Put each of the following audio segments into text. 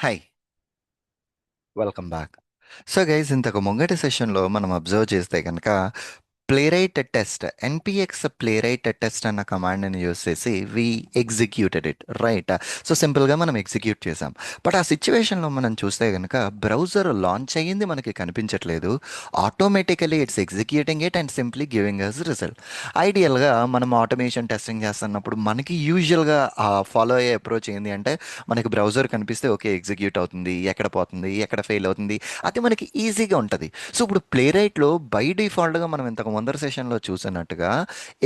Hi, welcome back. So guys, ఇంతకు ముంగటి సెషన్లో మనం అబ్జర్వ్ చేస్తే కనుక ప్లేరైట్ టెస్ట్, ఎన్పిఎక్స్ ప్లేరైట్ టెస్ట్ అన్న కమాండ్ని యూస్ చేసి వి ఎగ్జిక్యూటెడ్ ఇట్, రైట్. సో సింపుల్గా మనం ఎగ్జిక్యూట్ చేసాం. బట్ ఆ సిచ్యువేషన్లో మనం చూస్తే కనుక బ్రౌజర్ లాంచ్ అయ్యింది మనకి కనిపించట్లేదు. Automatically it's executing it and simply giving us result. ఐడియల్గా మనం ఆటోమేషన్ టెస్టింగ్ చేస్తున్నప్పుడు మనకి యూజువల్గా ఫాలో అయ్యే అప్రోచ్ ఏంటి అంటే, మనకి బ్రౌజర్ కనిపిస్తే ఓకే ఎగ్జిక్యూట్ అవుతుంది, ఎక్కడ పోతుంది, ఎక్కడ ఫెయిల్ అవుతుంది, అది మనకి ఈజీగా ఉంటుంది. సో ఇప్పుడు ప్లే రైట్లో బై డిఫాల్ట్గా మనం ఇంతకు ముందర సెషన్లో చూసినట్టుగా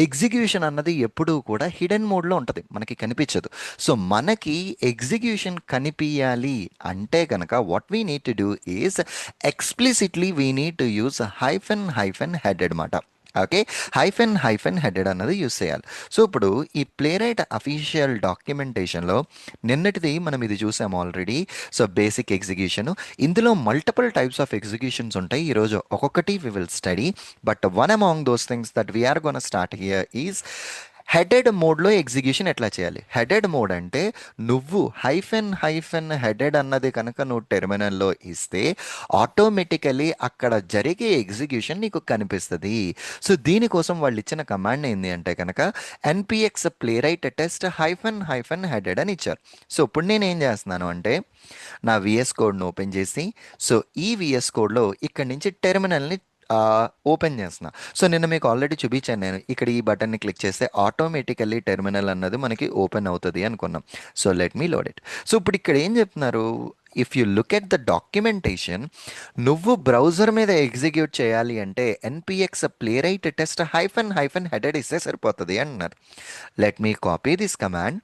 ఎగ్జిక్యూషన్ అన్నది ఎప్పుడూ కూడా హిడెన్ మోడ్లో ఉంటుంది, మనకి కనిపించదు. సో మనకి ఎగ్జిక్యూషన్ కనిపించాలి అంటే కనుక what we need to do is explicitly we need to use hyphen hyphen head అనమాట. ఓకే, హైఫెన్ హైఫెన్ హెడెడ్ అన్నది యూస్ చేయాలి. సో ఇప్పుడు ఈ ప్లేరైట్ అఫీషియల్ డాక్యుమెంటేషన్లో నిన్నటిది మనం ఇది చూసాము ఆల్రెడీ. సో బేసిక్ ఎగ్జిక్యూషన్, ఇందులో మల్టిపుల్ టైప్స్ ఆఫ్ ఎగ్జిక్యూషన్స్ ఉంటాయి. ఈరోజు ఒక్కొక్కటి we will study. But one among those things that we are gonna start here is headed మోడ్లో ఎగ్జిక్యూషన్ ఎట్లా చేయాలి. హెడెడ్ మోడ్ అంటే నువ్వు హైఫెన్ హైఫెన్ హెడెడ్ అన్నది కనుక నువ్వు టెర్మినల్లో ఇస్తే ఆటోమేటికలీ అక్కడ జరిగే ఎగ్జిక్యూషన్ నీకు కనిపిస్తుంది. సో దీనికోసం వాళ్ళు ఇచ్చిన కమాండ్ ఏంది అంటే కనుక NPX Playwright test hyphen hyphen headed అని ఇచ్చారు. సో ఇప్పుడు నేను ఏం చేస్తున్నాను అంటే నా విఎస్ కోడ్ను ఓపెన్ చేసి, సో ఈ విఎస్ కోడ్లో ఇక్కడి నుంచి టెర్మినల్ని ఓపెన్ చేస్తున్నా. సో నిన్న మీకు ఆల్రెడీ చూపించాను, నేను ఇక్కడ ఈ బటన్ని క్లిక్ చేస్తే ఆటోమేటికల్లీ టెర్మినల్ అన్నది మనకి ఓపెన్ అవుతుంది అనుకున్నాం. So let me load it. So ఇప్పుడు ఇక్కడ ఏం చెప్తున్నారు, if you look at the documentation, నువ్వు బ్రౌజర్ మీద ఎగ్జిక్యూట్ చేయాలి అంటే NPX Playwright test hyphen hyphen headed ఇస్తే సరిపోతుంది అంటున్నారు. Let me copy this command,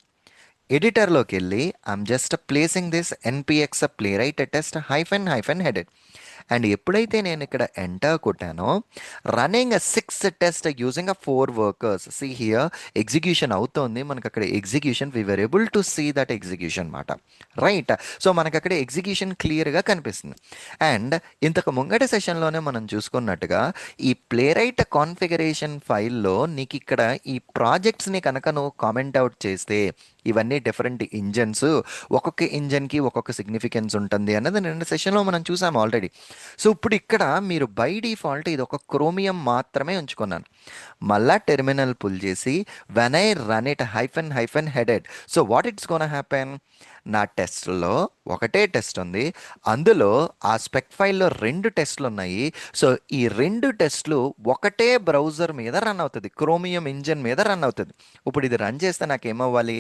ఎడిటర్లోకి వెళ్ళి I'm just placing this NPX Playwright test hyphen hyphen headed. And ఎప్పుడైతే నేను ఇక్కడ ఎంటర్ కొట్టానో running 6 test using 4 workers, see here execution అవుతోంది మనకు అక్కడ. Execution we were able to see that execution మాట, రైట్. సో మనకు అక్కడ ఎగ్జిక్యూషన్ క్లియర్గా కనిపిస్తుంది. అండ్ ఇంతకు ముంగటి సెషన్లోనే మనం చూసుకున్నట్టుగా ఈ ప్లే రైట్ కాన్ఫిగరేషన్ ఫైల్లో నీకు ఇక్కడ ఈ ప్రాజెక్ట్స్ని కనుక నువ్వు కామెంట్ అవుట్ చేస్తే, ఇవన్నీ డిఫరెంట్ ఇంజన్స్, ఒక్కొక్క ఇంజన్కి ఒక్కొక్క సిగ్నిఫికెన్స్ ఉంటుంది అన్నది నిన్న సెషన్లో మనం చూసాము ఆల్రెడీ. సో ఇప్పుడు ఇక్కడ మీరు బై డిఫాల్ట్ ఇది ఒక క్రోమియం మాత్రమే ఉంచుకున్నాను. మళ్ళా టెర్మినల్ పుల్ చేసి when I run it hyphen hyphen headed, so what it's gonna happen, నా టెస్ట్లో ఒకటే టెస్ట్ ఉంది, అందులో ఆ స్పెక్ ఫైల్లో 2 టెస్ట్లు ఉన్నాయి. సో ఈ 2 టెస్ట్లు ఒకటే బ్రౌజర్ మీద రన్ అవుతుంది, క్రోమియం ఇంజన్ మీద రన్ అవుతుంది. ఇప్పుడు ఇది రన్ చేస్తే నాకు ఏమవ్వాలి,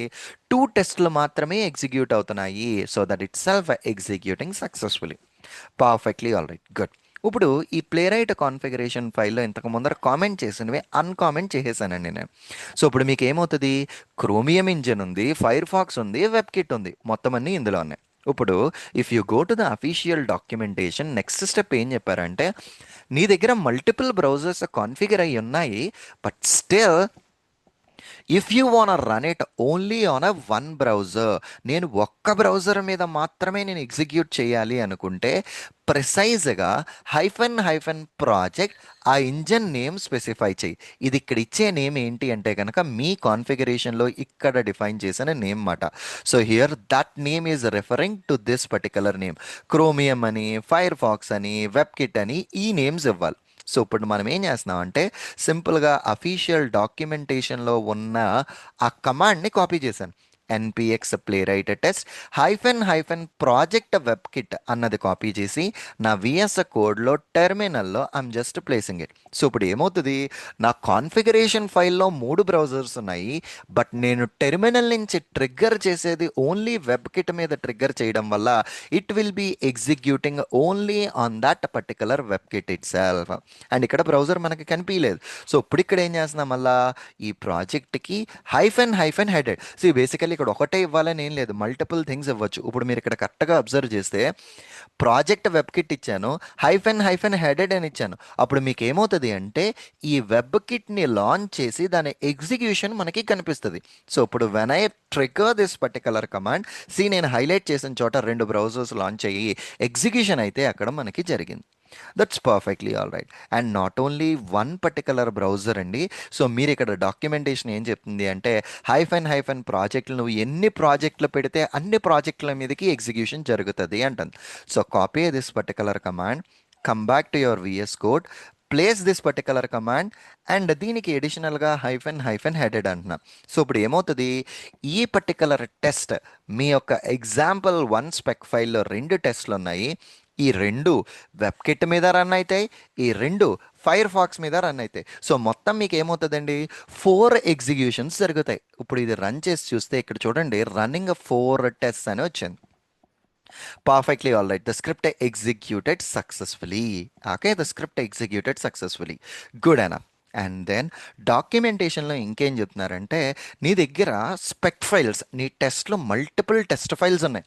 2 టెస్ట్లు మాత్రమే ఎగ్జిక్యూట్ అవుతున్నాయి. So that it self executing successfully, perfectly all right, good. ఇప్పుడు ఈ ప్లేరైట్ కాన్ఫిగరేషన్ ఫైల్లో ఇంతకు ముందర కామెంట్ చేసినవి అన్కామెంట్ చేసేసానండి నేను. సో ఇప్పుడు మీకు ఏమవుతుంది, క్రోమియం ఇంజిన్ ఉంది, ఫైర్ ఫాక్స్ ఉంది, వెబ్ కిట్ ఉంది, మొత్తం అన్నీ ఇందులో ఉన్నాయి. ఇప్పుడు if you go to the official documentation, next step ఏం చెప్పారంటే, నీ దగ్గర మల్టిపుల్ బ్రౌజర్స్ కాన్ఫిగర్ అయి ఉన్నాయి, but still if you want run it only on a one browser, నేను ఒక్క బ్రౌజర్ మీద మాత్రమే నేను ఎగ్జిక్యూట్ చేయాలి అనుకుంటే ప్రిసైజ్గా హైఫెన్ హైఫెన్ ప్రాజెక్ట్ ఆ ఇంజన్ నేమ్ స్పెసిఫై చేయి. ఇది ఇక్కడ ఇచ్చే నేమ్ ఏంటి అంటే కనుక మీ కాన్ఫిగరేషన్లో ఇక్కడ డిఫైన్ చేసిన నేమ్ మాట. So here that name is referring to this particular name. Chromium అని, ఫైర్ ఫాక్స్ అని, వెబ్ కిట్ అని ఈ నేమ్స్ ఇవ్వాలి. సో ఇప్పుడు మనం ఏం చేస్తున్నాం అంటే సింపుల్గా అఫీషియల్ డాక్యుమెంటేషన్లో ఉన్న ఆ కమాండ్ని కాపీ చేశాను. NPX Playwright test hyphen hyphen project WebKit అన్నది కాపీ చేసి నా విఎస్ కోడ్లో టెర్మినల్లో I'm just placing it. So ఇప్పుడు ఏమవుతుంది, నా కాన్ఫిగరేషన్ ఫైల్లో 3 బ్రౌజర్స్ ఉన్నాయి, బట్ నేను టెర్మినల్ నుంచి ట్రిగ్గర్ చేసేది ఓన్లీ వెబ్ కిట్ మీద ట్రిగ్గర్ చేయడం వల్ల it will be executing only on that particular WebKit itself. And ఇక్కడ బ్రౌజర్ మనకి కనిపించలేదు. సో ఇప్పుడు ఇక్కడ ఏం చేస్తున్నాం, మళ్ళా ఈ ప్రాజెక్ట్కి hyphen hyphen headed. So basically ఇక్కడ ఒకటే ఇవ్వాలని ఏం లేదు, మల్టిపుల్ థింగ్స్ ఇవ్వచ్చు. ఇప్పుడు మీరు ఇక్కడ కరెక్ట్గా అబ్జర్వ్ చేస్తే ప్రాజెక్ట్ వెబ్ కిట్ ఇచ్చాను, హైఫెన్ హైఫెన్ హెడెడ్ అని ఇచ్చాను. అప్పుడు మీకు ఏమవుతుంది అంటే ఈ వెబ్ కిట్ని లాంచ్ చేసి దాని ఎగ్జిక్యూషన్ మనకి కనిపిస్తుంది. సో ఇప్పుడు when I trigger this particular command, see నేను హైలైట్ చేసిన చోట 2 బ్రౌజర్స్ లాంచ్ అయ్యి ఎగ్జిక్యూషన్ అయితే అక్కడ మనకి జరిగింది. That's perfectly all right. And not only one particular browser అండి. సో మీరు ఇక్కడ డాక్యుమెంటేషన్ ఏం చెప్తుంది అంటే హైఫెన్ హైఫెన్ ప్రాజెక్టులు నువ్వు ఎన్ని ప్రాజెక్టులు పెడితే అన్ని ప్రాజెక్టుల మీదకి ఎగ్జిక్యూషన్ జరుగుతుంది అంటుంది. So copy this particular command, come back to your VS Code, place this particular command, and దీనికి ఎడిషనల్గా హైఫెన్ హైఫెన్ హెడెడ్ అంటున్నా. సో ఇప్పుడు ఏమవుతుంది, ఈ పర్టికులర్ టెస్ట్ మీ యొక్క ఎగ్జాంపుల్ వన్ స్పెక్ ఫైల్లో రెండు టెస్ట్లు ఉన్నాయి. ఈ రెండు వెబ్కిట్ మీద రన్ అవుతాయి, ఈ రెండు ఫైర్ ఫాక్స్ మీద రన్ అవుతాయి. సో మొత్తం మీకు ఏమవుతుందండి, 4 ఎగ్జిక్యూషన్స్ జరుగుతాయి. ఇప్పుడు ఇది రన్ చేసి చూస్తే ఇక్కడ చూడండి రన్నింగ్ 4 టెస్ట్ అని వచ్చింది. Perfectly all right. The script executed successfully. Okay, the script executed successfully. Good enough. And then డాక్యుమెంటేషన్లో ఇంకేం చెప్తున్నారంటే నీ దగ్గర స్పెక్ ఫైల్స్, నీ టెస్ట్లో మల్టిపుల్ టెస్ట్ ఫైల్స్ ఉన్నాయి.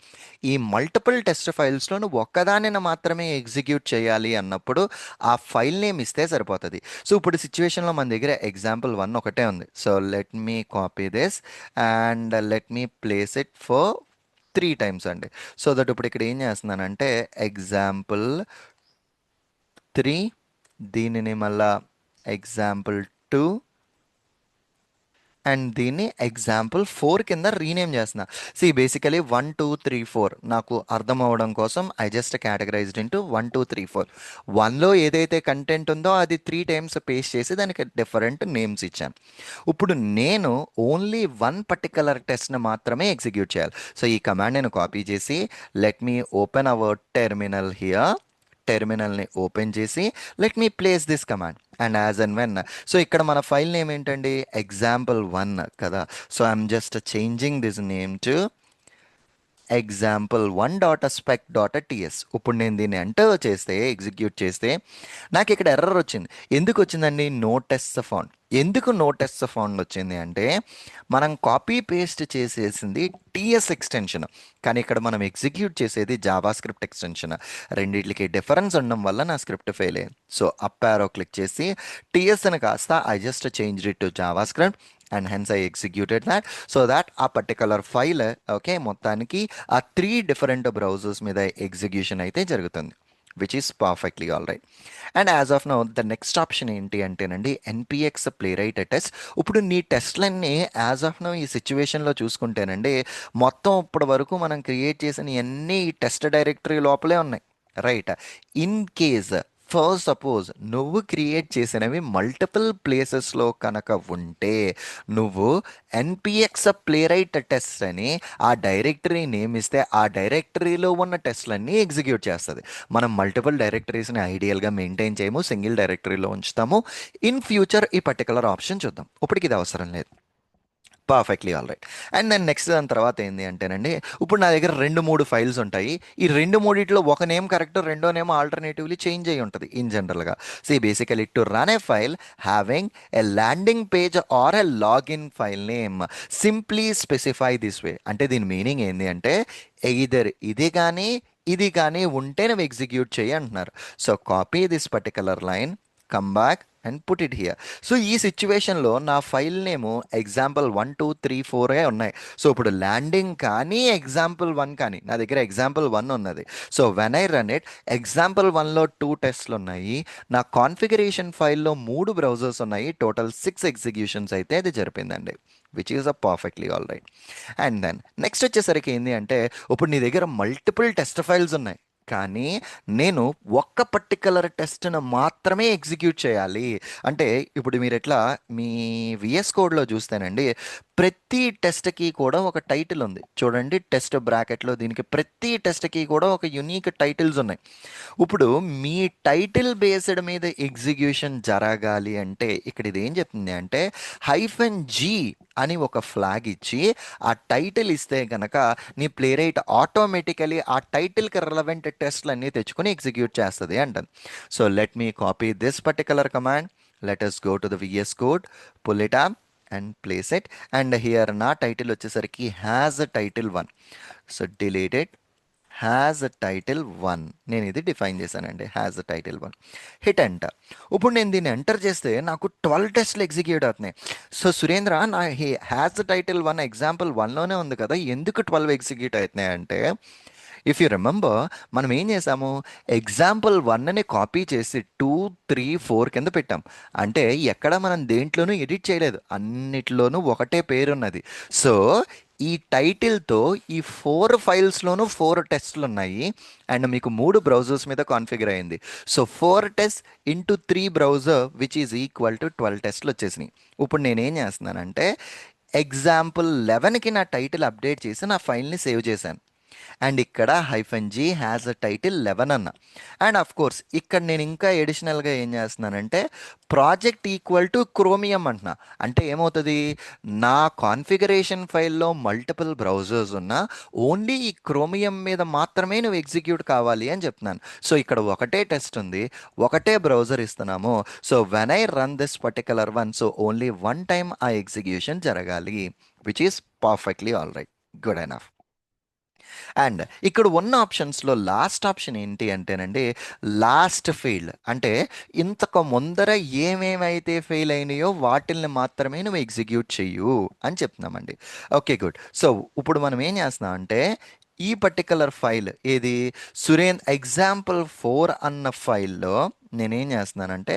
ఈ మల్టిపుల్ టెస్ట్ ఫైల్స్లో నువ్వు ఒక్కదానిని మాత్రమే ఎగ్జిక్యూట్ చేయాలి అన్నప్పుడు ఆ ఫైల్ నేమ్ ఇస్తే సరిపోతుంది. సో ఇప్పుడు సిచ్యువేషన్లో మన దగ్గర ఎగ్జాంపుల్ 1 ఒకటే ఉంది. So let me copy this and let me place it for 3 times అండి. సో దట్ ఇప్పుడు ఇక్కడ ఏం చేస్తున్నానంటే ఎగ్జాంపుల్ 3, దీనిని మళ్ళా ఎగ్జాంపుల్ 2 అండ్ దీన్ని ఎగ్జాంపుల్ 4 కింద రీనేమ్ చేస్తున్నా. బేసికలీ 1 2 3 4 నాకు అర్థం అవ్వడం కోసం ఐ జస్ట్ కేటగరైజ్డ్ ఇంటూ 1 2 3 4. 1లో ఏదైతే కంటెంట్ ఉందో అది 3 టైమ్స్ పేస్ట్ చేసి దానికి డిఫరెంట్ నేమ్స్ ఇచ్చాను. ఇప్పుడు నేను ఓన్లీ వన్ పర్టికులర్ టెస్ట్ని మాత్రమే ఎగ్జిక్యూట్ చేయాలి. సో ఈ కమాండ్ నేను కాపీ చేసి let me open our terminal here, టెర్మినల్ని ఓపెన్ చేసి let me place this command and as and when. So ఇక్కడ మన ఫైల్ నేమ్ ఏంటండి, ఎగ్జాంపుల్ 1 కదా. So I'm just changing this name to example1.spec.ts. ఇప్పుడు నేను దీన్ని ఎంటర్ చేస్తే ఎగ్జిక్యూట్ చేస్తే నాకు ఇక్కడ ఎర్రర్ వచ్చింది. ఎందుకు వచ్చిందండి, నో టెస్ట్ ఫౌండ్. ఎందుకు నో టెస్ట్ ఫౌండ్ వచ్చింది అంటే మనం కాపీ పేస్ట్ చేసేసింది టీఎస్ ఎక్స్టెన్షన్, కానీ ఇక్కడ మనం ఎగ్జిక్యూట్ చేసేది జావా స్క్రిప్ట్ ఎక్స్టెన్షన్. రెండింటికి డిఫరెన్స్ ఉండడం వల్ల నా స్క్రిప్ట్ ఫెయిల్ అయింది. సో అప్ యారో క్లిక్ చేసి టీఎస్ అని కాస్త I just change it to Java script and hence I executed that so that a particular file okay మొత్తానికి ఆ 3 different browsers మీద ఎగ్జిక్యూషన్ అయితే జరుగుతుంది, which is perfectly all right. And as of now the next option ఏంటి అంటేనండి NPX Playwright test. ఇప్పుడు నీ టెస్ట్లన్నీ as of now ఈ సిచ్యువేషన్లో చూసుకుంటేనండి మొత్తం ఇప్పటి వరకు మనం క్రియేట్ చేసిన అన్ని టెస్ట్ డైరెక్టరీ లోపలే ఉన్నాయి, right. In case for suppose నువ్వు క్రియేట్ చేసినవి మల్టిపుల్ ప్లేసెస్లో కనుక ఉంటే నువ్వు ఎన్పిఎక్స్ ప్లే రైట్ టెస్ట్ అని ఆ డైరెక్టరీ నేమ్ ఇస్తే ఆ డైరెక్టరీలో ఉన్న టెస్ట్లన్నీ ఎగ్జిక్యూట్ చేస్తుంది. మనం మల్టిపుల్ డైరెక్టరీస్ని ఐడియల్గా మెయింటైన్ చేయము, సింగిల్ డైరెక్టరీలో ఉంచుతాము. ఇన్ ఫ్యూచర్ ఈ పర్టికులర్ ఆప్షన్ చూద్దాం, ఇప్పటికి ఇది అవసరం లేదు. పర్ఫెక్ట్లీ all right. And then next దాని తర్వాత ఏంటి అంటేనండి ఇప్పుడు నా దగ్గర 2 3 ఫైల్స్ ఉంటాయి. ఈ 2 3 ఒక నేమ్ కరెక్ట్, రెండో నేమ్ ఆల్టర్నేటివ్లీ చేంజ్ అయ్యి ఉంటుంది ఇన్ జనరల్గా. Basically to run A file having a landing page or a login file name simply specify this way. అంటే దీని మీనింగ్ ఏంటి అంటే ఎయిదర్ ఇది కానీ ఇది కానీ ఉంటే నువ్వు ఎగ్జిక్యూట్ చేయి అంటున్నారు. So copy this particular line, come back and put it here. So ఈ సిచ్యువేషన్లో నా ఫైల్ నేము example1 2 3 4 ఉన్నాయి. సో ఇప్పుడు ల్యాండింగ్ కానీ example1 కానీ నా దగ్గర example1 ఉన్నది. So when I run it example1లో 2 టెస్ట్లు ఉన్నాయి, నా కాన్ఫిగరేషన్ ఫైల్లో 3 బ్రౌజర్స్ ఉన్నాయి, టోటల్ 6 ఎగ్జిక్యూషన్స్ అయితే అది జరిపిందండి, which is a perfectly all right. And then next వచ్చేసరికి ఏంటి అంటే ఇప్పుడు నీ దగ్గర మల్టిపుల్ టెస్ట్ ఫైల్స్ ఉన్నాయి, కానీ నేను ఒక్క పర్టికులర్ టెస్ట్ను మాత్రమే ఎగ్జిక్యూట్ చేయాలి అంటే ఇప్పుడు మీరు ఎట్లా మీ విఎస్ కోడ్లో చూస్తేనండి ప్రతి టెస్ట్కి కూడా ఒక టైటిల్ ఉంది చూడండి, టెస్ట్ బ్రాకెట్లో దీనికి ప్రతి టెస్ట్కి కూడా ఒక యునీక్ టైటిల్స్ ఉన్నాయి. ఇప్పుడు మీ టైటిల్ బేస్డ్ మీద ఎగ్జిక్యూషన్ జరగాలి అంటే ఇక్కడ ఇది ఏం చెప్తుంది అంటే -G అని ఒక ఫ్లాగ్ ఇచ్చి ఆ టైటిల్ ఇస్తే కనుక నీ ప్లే రైట్ ఆటోమేటికలీ ఆ టైటిల్కి రిలవెంట్ టెస్ట్లు అన్నీ తెచ్చుకొని ఎగ్జిక్యూట్ చేస్తుంది అంటుంది. So let me copy this particular command, let us go to the VS Code, pull it up and place it, and here నా టైటిల్ వచ్చేసరికి has title 1. So delete it, has title 1 నేను ఇది define చేశానండి, has title 1. Hit enter. ఇప్పుడు నేను దీన్ని enter చేస్తే నాకు 12 టెస్ట్లు ఎగ్జిక్యూట్ అవుతున్నాయి. సో సురేంద్ర నా హ్యాజ్ టైటిల్ 1 example 1లోనే ఉంది కదా, ఎందుకు 12 ఎగ్జిక్యూట్ అవుతున్నాయి అంటే ఇఫ్ యూ రిమెంబర్, మనం ఏం చేసాము, ఎగ్జాంపుల్ వన్ని కాపీ చేసి 2, 3, 4 కింద పెట్టాం. అంటే ఎక్కడ మనం దేంట్లోనూ ఎడిట్ చేయలేదు, అన్నిట్లోనూ ఒకటే పేరున్నది. సో ఈ టైటిల్తో ఈ 4 ఫైల్స్లోనూ 4 టెస్ట్లు ఉన్నాయి. అండ్ మీకు 3 బ్రౌజర్స్ మీద కాన్ఫిగర్ అయింది. So 4 test into 3 browser which is equal to 12 టెస్ట్లు వచ్చేసినాయి. ఇప్పుడు నేనేం చేస్తున్నానంటే ఎగ్జాంపుల్ 11కి నా టైటిల్ అప్డేట్ చేసి నా ఫైల్ని సేవ్ చేశాను. అండ్ ఇక్కడ -G హ్యాస్ అ టైటిల్ 11 అన్న. అండ్ అఫ్ కోర్స్ ఇక్కడ నేను ఇంకా ఎడిషనల్గా ఏం చేస్తున్నానంటే ప్రాజెక్ట్ ఈక్వల్ టు క్రోమియం అంటున్నా. అంటే ఏమవుతుంది, నా కాన్ఫిగరేషన్ ఫైల్లో మల్టిపుల్ బ్రౌజర్స్ ఉన్నా ఓన్లీ ఈ క్రోమియం మీద మాత్రమే నువ్వు ఎగ్జిక్యూట్ కావాలి అని చెప్తున్నాను. సో ఇక్కడ ఒకటే టెస్ట్ ఉంది, ఒకటే బ్రౌజర్ ఇస్తున్నాము. So when I run this particular one, so only one time ఆ ఎగ్జిక్యూషన్ జరగాలి, which is perfectly all right, good enough. And ఇక్కడ ఉన్న ఆప్షన్స్లో లాస్ట్ ఆప్షన్ ఏంటి అంటేనండి, లాస్ట్ ఫెయిల్. అంటే ఇంతకు ముందర ఏమేమైతే ఫెయిల్ అయినాయో వాటిల్ని మాత్రమే నువ్వు ఎగ్జిక్యూట్ చెయ్యు అని చెప్తున్నామండి. Okay, good. సో ఇప్పుడు మనం ఏం చేస్తున్నాం అంటే ఈ పర్టికులర్ ఫైల్ ఏది, ఎగ్జాంపుల్ 4 అన్న ఫైల్లో నేనేం చేస్తున్నానంటే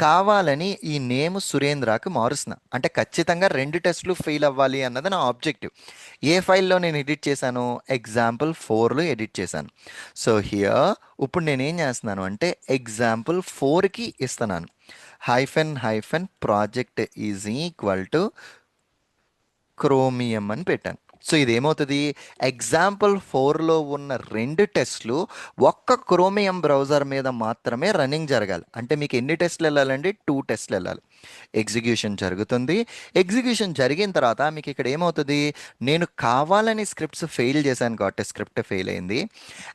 కావాలని ఈ నేమ్ సురేంద్రకి మారుస్తున్నా. అంటే ఖచ్చితంగా 2 టెస్ట్లు ఫెయిల్ అవ్వాలి అన్నది నా ఆబ్జెక్టివ్. ఏ ఫైల్లో నేను ఎడిట్ చేశాను, ఎగ్జాంపుల్ 4లో ఎడిట్ చేశాను. సో హియర్ ఇప్పుడు నేనేం చేస్తున్నాను అంటే ఎగ్జాంపుల్ 4కి ఇస్తున్నాను -project is equal to chromium అని పెట్టాను. సో ఇదేమవుతుంది, ఎగ్జాంపుల్ 4లో ఉన్న 2 టెస్ట్లు ఒక్క క్రోమియం బ్రౌజర్ మీద మాత్రమే రన్నింగ్ జరగాలి. అంటే మీకు ఎన్ని టెస్ట్లు వెళ్ళాలండి, 2 టెస్ట్లు వెళ్ళాలి. ఎగ్జిక్యూషన్ జరుగుతుంది. ఎగ్జిక్యూషన్ జరిగిన తర్వాత మీకు ఇక్కడ ఏమవుతుంది, నేను కావాలని స్క్రిప్ట్స్ ఫెయిల్ చేశాను కాబట్టి స్క్రిప్ట్ ఫెయిల్ అయింది.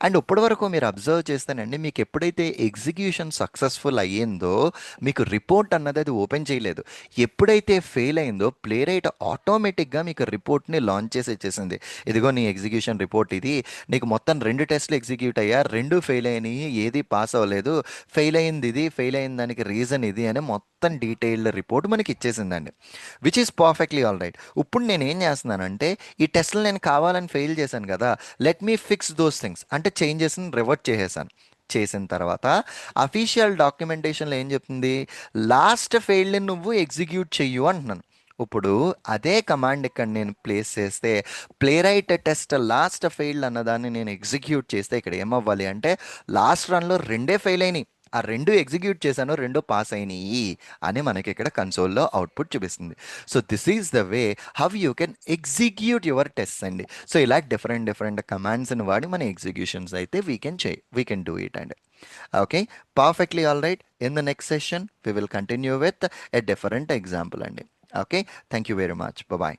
అండ్ ఇప్పటి వరకు మీరు అబ్జర్వ్ చేస్తానండి, మీకు ఎప్పుడైతే ఎగ్జిక్యూషన్ సక్సెస్ఫుల్ అయ్యిందో మీకు రిపోర్ట్ అన్నది అది ఓపెన్ చేయలేదు. ఎప్పుడైతే ఫెయిల్ అయిందో ప్లే రైట్ ఆటోమేటిక్గా మీకు రిపోర్ట్ని లాంచ్ చేసి ఇచ్చేసింది. ఇదిగో నీ ఎగ్జిక్యూషన్ రిపోర్ట్ ఇది, నీకు మొత్తం 2 టెస్ట్లు ఎగ్జిక్యూట్ అయ్యా, 2 ఫెయిల్ అయినాయి, ఏది పాస్ అవ్వలేదు, ఫెయిల్ అయింది ఇది, ఫెయిల్ అయిన దానికి రీజన్ ఇది అని మొత్తం డీటెయిల్డ్ రిపోర్ట్ మనకి ఇచ్చేసిందండి, which is perfectly all right. ఇప్పుడు నేను ఏం చేస్తున్నానంటే ఈ టెస్ట్లు నేను కావాలని ఫెయిల్ చేశాను కదా, let me fix those things అంటే చేంజెస్ని రివర్ట్ చేసేసాను. చేసిన తర్వాత అఫీషియల్ డాక్యుమెంటేషన్లో ఏం చెప్తుంది, లాస్ట్ ఫెయిల్ని నువ్వు ఎగ్జిక్యూట్ చెయ్యు అంటున్నాను. ఇప్పుడు అదే కమాండ్ ఇక్కడ నేను ప్లేస్ చేస్తే play right test last failed అన్నదాన్ని నేను ఎగ్జిక్యూట్ చేస్తే ఇక్కడ ఏమవ్వాలి అంటే లాస్ట్ రన్లో 2 ఫెయిల్ అయినాయి, ఆ 2 ఎగ్జిక్యూట్ చేశాను, 2 పాస్ అయినాయి అని మనకి ఇక్కడ కన్సోల్లో అవుట్పుట్ చూపిస్తుంది. So this is the way how you can execute your test అండి. సో ఇలా డిఫరెంట్ డిఫరెంట్ కమాండ్స్ని వాడి మన ఎగ్జిక్యూషన్స్ అయితే వీ కెన్ డూ ఇట్ అండి. Okay, perfectly all right. In the next session we will continue with a different example అండి. Okay, thank you very much, bye.